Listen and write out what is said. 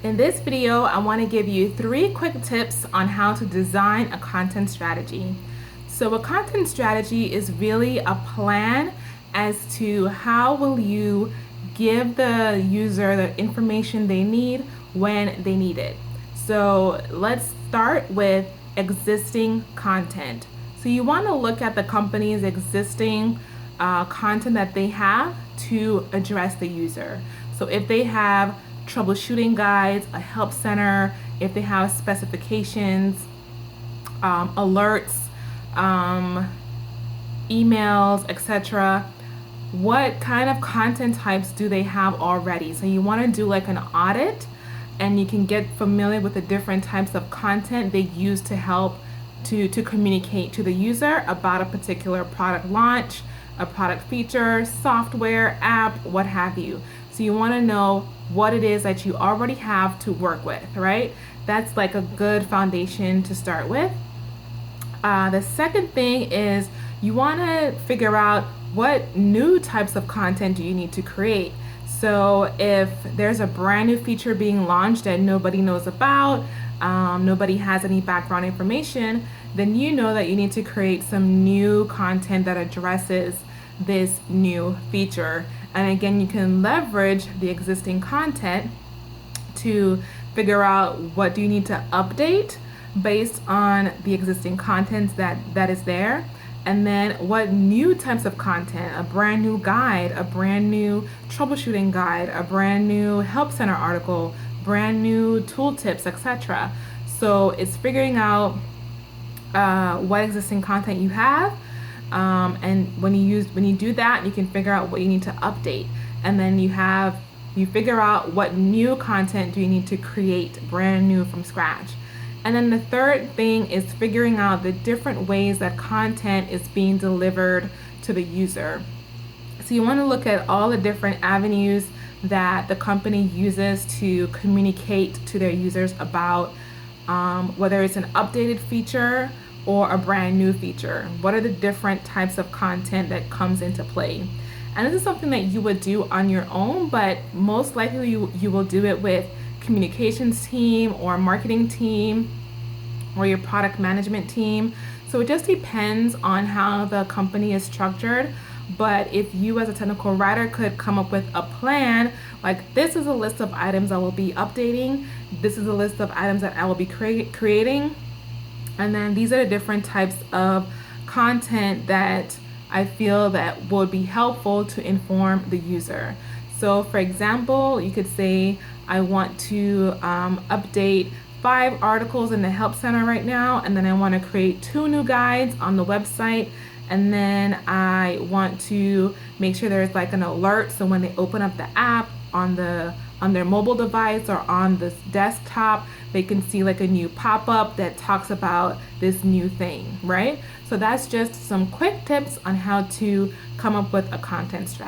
In this video, I want to give you 3 quick tips on how to design a content strategy. So a content strategy is really a plan as to how will you give the user the information they need when they need it. So let's start with existing content. So you want to look at the company's existing content that they have to address the user. So if they have troubleshooting guides, a help center, if they have specifications, alerts, emails, etc. What kind of content types do they have already? So you want to do like an audit, and you can get familiar with the different types of content they use to help to communicate to the user about a particular product launch, a product feature, software, app, what have you. So you want to know what it is that you already have to work with, right? That's like a good foundation to start with. The second thing is you want to figure out what new types of content do you need to create. So if there's a brand new feature being launched that nobody knows about, nobody has any background information, then you know that you need to create some new content that addresses this new feature. And again, you can leverage the existing content to figure out what do you need to update based on the existing content that is there. And then what new types of content, a brand new guide, a brand new troubleshooting guide, a brand new help center article, brand new tooltips, etc. So it's figuring out what existing content you have, and when you do that, you can figure out what you need to update, and then you figure out what new content do you need to create brand new from scratch. And then the third thing is figuring out the different ways that content is being delivered to the user. So you want to look at all the different avenues that the company uses to communicate to their users about whether it's an updated feature or a brand new feature. What are the different types of content that comes into play? And this is something that you would do on your own, but most likely you will do it with communications team or marketing team or your product management team. So it just depends on how the company is structured. But if you as a technical writer could come up with a plan, like this is a list of items I will be updating, this is a list of items that I will be creating, and then these are the different types of content that I feel that would be helpful to inform the user. So for example, you could say, I want to update 5 articles in the help center right now, and then I want to create 2 new guides on the website, and then I want to make sure there's like an alert so when they open up the app on their mobile device or on the desktop, they can see like a new pop-up that talks about this new thing, right? So that's just some quick tips on how to come up with a content strategy.